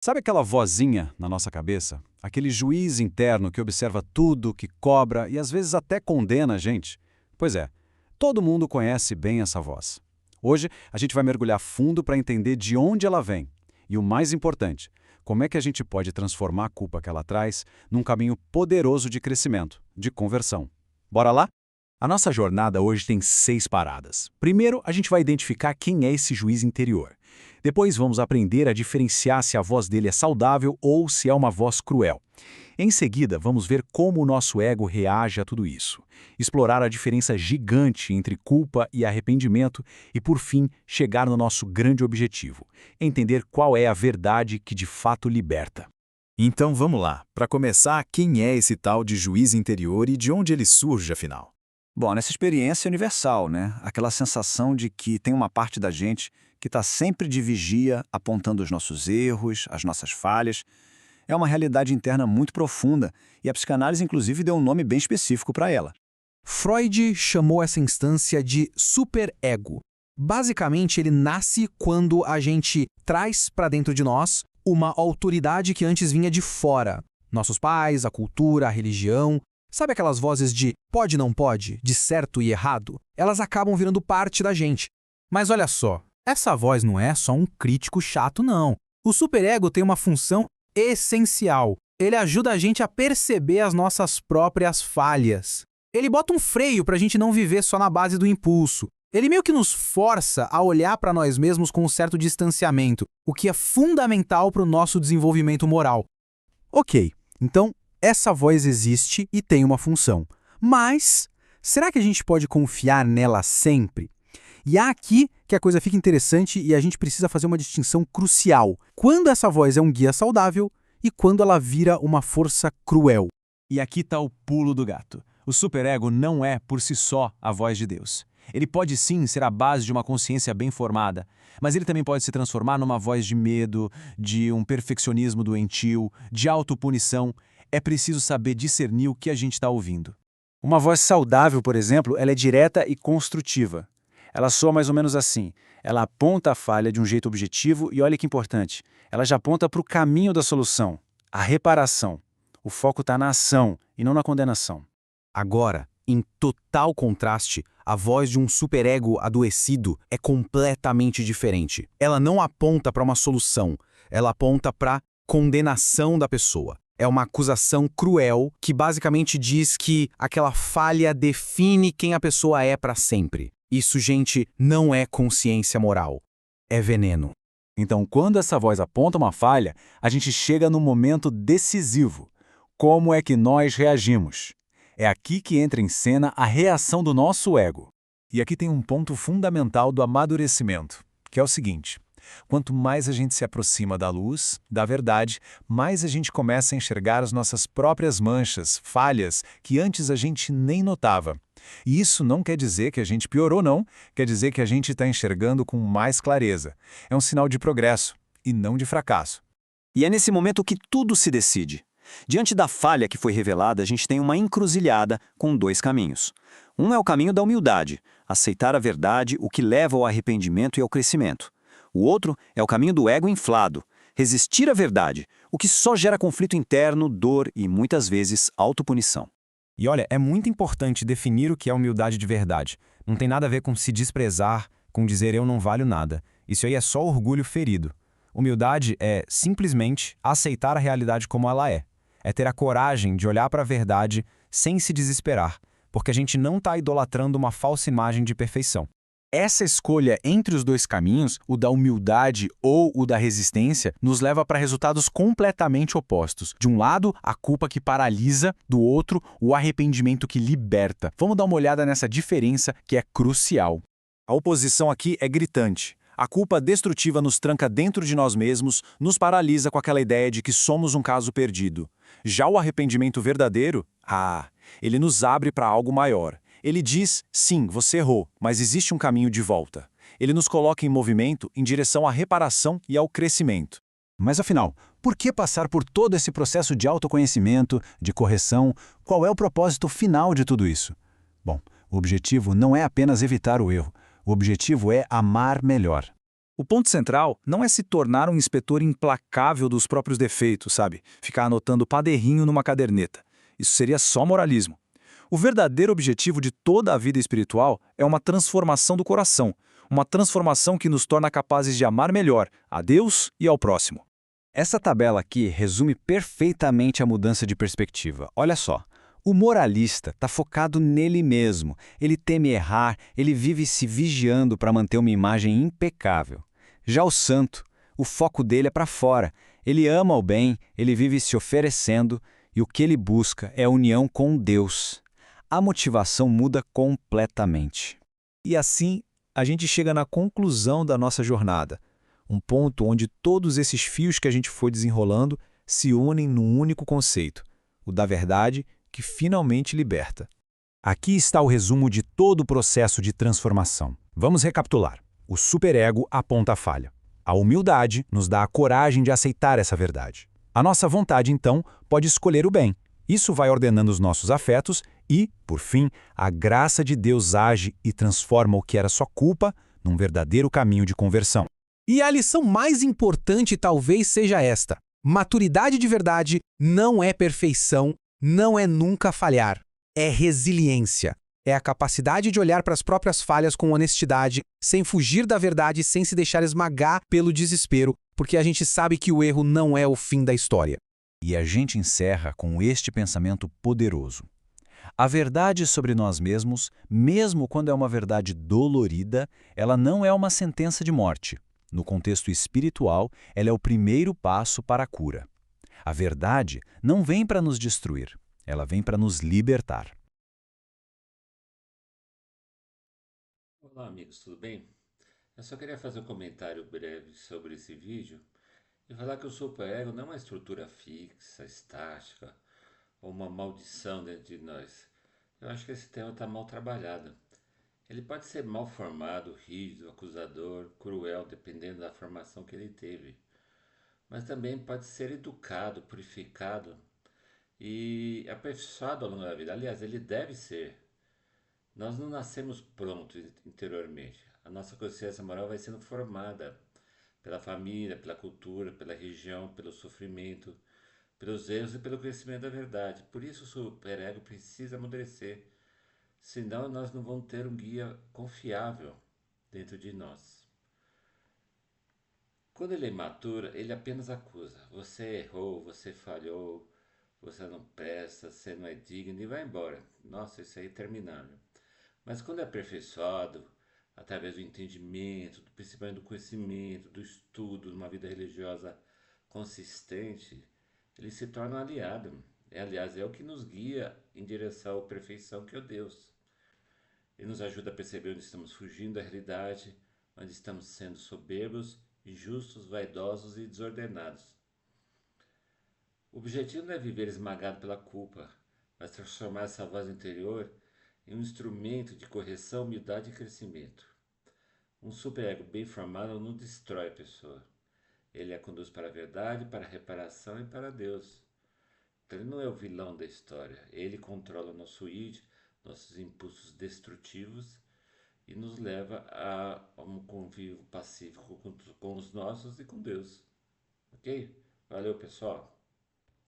Sabe aquela vozinha na nossa cabeça? Aquele juiz interno que observa tudo, que cobra e às vezes até condena a gente? Pois é, todo mundo conhece bem essa voz. Hoje a gente vai mergulhar fundo para entender de onde ela vem. E o mais importante, como é que a gente pode transformar a culpa que ela traz num caminho poderoso de crescimento, de conversão. Bora lá? A nossa jornada hoje tem 6 paradas. Primeiro, a gente vai identificar quem é esse juiz interior. Depois vamos aprender a diferenciar se a voz dele é saudável ou se é uma voz cruel. Em seguida, vamos ver como o nosso ego reage a tudo isso. Explorar a diferença gigante entre culpa e arrependimento e, por fim, chegar no nosso grande objetivo: entender qual é a verdade que de fato liberta. Então vamos lá. Para começar, quem é esse tal de juiz interior e de onde ele surge, afinal? Bom, nessa experiência é universal, né? Aquela sensação de que tem uma parte da gente que está sempre de vigia, apontando os nossos erros, as nossas falhas. É uma realidade interna muito profunda e a psicanálise, inclusive, deu um nome bem específico para ela. Freud chamou essa instância de superego. Basicamente, ele nasce quando a gente traz para dentro de nós uma autoridade que antes vinha de fora. Nossos pais, a cultura, a religião. Sabe aquelas vozes de pode, não pode, de certo e errado? Elas acabam virando parte da gente. Mas olha só, essa voz não é só um crítico chato, não. O superego tem uma função essencial. Ele ajuda a gente a perceber as nossas próprias falhas. Ele bota um freio para a gente não viver só na base do impulso. Ele meio que nos força a olhar para nós mesmos com um certo distanciamento, o que é fundamental para o nosso desenvolvimento moral. Ok, então essa voz existe e tem uma função. Mas, será que a gente pode confiar nela sempre? E é aqui que a coisa fica interessante e a gente precisa fazer uma distinção crucial. Quando essa voz é um guia saudável e quando ela vira uma força cruel. E aqui está o pulo do gato. O superego não é, por si só, a voz de Deus. Ele pode sim ser a base de uma consciência bem formada, mas ele também pode se transformar numa voz de medo, de um perfeccionismo doentio, de autopunição. É preciso saber discernir o que a gente está ouvindo. Uma voz saudável, por exemplo, ela é direta e construtiva. Ela soa mais ou menos assim. Ela aponta a falha de um jeito objetivo e olha que importante, ela já aponta para o caminho da solução, a reparação. O foco está na ação e não na condenação. Agora, em total contraste, a voz de um superego adoecido é completamente diferente. Ela não aponta para uma solução, ela aponta para a condenação da pessoa. É uma acusação cruel que basicamente diz que aquela falha define quem a pessoa é para sempre. Isso, gente, não é consciência moral. É veneno. Então, quando essa voz aponta uma falha, a gente chega no momento decisivo. Como é que nós reagimos? É aqui que entra em cena a reação do nosso ego. E aqui tem um ponto fundamental do amadurecimento, que é o seguinte: quanto mais a gente se aproxima da luz, da verdade, mais a gente começa a enxergar as nossas próprias manchas, falhas, que antes a gente nem notava. E isso não quer dizer que a gente piorou, não. Quer dizer que a gente está enxergando com mais clareza. É um sinal de progresso, e não de fracasso. E é nesse momento que tudo se decide. Diante da falha que foi revelada, a gente tem uma encruzilhada com 2 caminhos. Um é o caminho da humildade, aceitar a verdade, o que leva ao arrependimento e ao crescimento. O outro é o caminho do ego inflado, resistir à verdade, o que só gera conflito interno, dor e, muitas vezes, autopunição. E olha, é muito importante definir o que é humildade de verdade. Não tem nada a ver com se desprezar, com dizer eu não valho nada. Isso aí é só orgulho ferido. Humildade é, simplesmente, aceitar a realidade como ela é. É ter a coragem de olhar para a verdade sem se desesperar, porque a gente não está idolatrando uma falsa imagem de perfeição. Essa escolha entre os 2 caminhos, o da humildade ou o da resistência, nos leva para resultados completamente opostos. De um lado, a culpa que paralisa, do outro, o arrependimento que liberta. Vamos dar uma olhada nessa diferença que é crucial. A oposição aqui é gritante. A culpa destrutiva nos tranca dentro de nós mesmos, nos paralisa com aquela ideia de que somos um caso perdido. Já o arrependimento verdadeiro, ele nos abre para algo maior. Ele diz, sim, você errou, mas existe um caminho de volta. Ele nos coloca em movimento em direção à reparação e ao crescimento. Mas afinal, por que passar por todo esse processo de autoconhecimento, de correção? Qual é o propósito final de tudo isso? Bom, o objetivo não é apenas evitar o erro. O objetivo é amar melhor. O ponto central não é se tornar um inspetor implacável dos próprios defeitos, sabe? Ficar anotando paderrinho numa caderneta. Isso seria só moralismo. O verdadeiro objetivo de toda a vida espiritual é uma transformação do coração, uma transformação que nos torna capazes de amar melhor a Deus e ao próximo. Essa tabela aqui resume perfeitamente a mudança de perspectiva. Olha só. O moralista está focado nele mesmo. Ele teme errar, ele vive se vigiando para manter uma imagem impecável. Já o santo, o foco dele é para fora. Ele ama o bem, ele vive se oferecendo e o que ele busca é a união com Deus. A motivação muda completamente. E assim, a gente chega na conclusão da nossa jornada. Um ponto onde todos esses fios que a gente foi desenrolando se unem num único conceito, o da verdade que finalmente liberta. Aqui está o resumo de todo o processo de transformação. Vamos recapitular. O superego aponta a falha. A humildade nos dá a coragem de aceitar essa verdade. A nossa vontade, então, pode escolher o bem. Isso vai ordenando os nossos afetos e, por fim, a graça de Deus age e transforma o que era só culpa num verdadeiro caminho de conversão. E a lição mais importante talvez seja esta: maturidade de verdade não é perfeição, não é nunca falhar, é resiliência. É a capacidade de olhar para as próprias falhas com honestidade, sem fugir da verdade e sem se deixar esmagar pelo desespero, porque a gente sabe que o erro não é o fim da história. E a gente encerra com este pensamento poderoso. A verdade sobre nós mesmos, mesmo quando é uma verdade dolorida, ela não é uma sentença de morte. No contexto espiritual, ela é o primeiro passo para a cura. A verdade não vem para nos destruir, ela vem para nos libertar. Olá, amigos, tudo bem? Eu só queria fazer um comentário breve sobre esse vídeo e falar que o superego não é uma estrutura fixa, estática ou uma maldição dentro de nós. Eu acho que esse tema está mal trabalhado. Ele pode ser mal formado, rígido, acusador, cruel, dependendo da formação que ele teve. Mas também pode ser educado, purificado e aperfeiçoado ao longo da vida. Aliás, ele deve ser. Nós não nascemos prontos interiormente. A nossa consciência moral vai sendo formada pela família, pela cultura, pela região, pelo sofrimento, pelos erros e pelo conhecimento da verdade. Por isso o superego precisa amadurecer. Senão nós não vamos ter um guia confiável dentro de nós. Quando ele é imaturo, ele apenas acusa. Você errou, você falhou, você não presta, você não é digno e vai embora. Nossa, isso aí é interminável. Mas quando é aperfeiçoado, através do entendimento, principalmente do conhecimento, do estudo, de uma vida religiosa consistente, ele se torna um aliado. Aliás, é o que nos guia em direção à perfeição que é o Deus. Ele nos ajuda a perceber onde estamos fugindo da realidade, onde estamos sendo soberbos, injustos, vaidosos e desordenados. O objetivo não é viver esmagado pela culpa, mas transformar essa voz interior em um instrumento de correção, humildade e crescimento. Um superego bem formado não destrói a pessoa. Ele a conduz para a verdade, para a reparação e para Deus. Então ele não é o vilão da história. Ele controla nosso id, nossos impulsos destrutivos e nos leva a um convívio pacífico com os nossos e com Deus. Ok? Valeu, pessoal!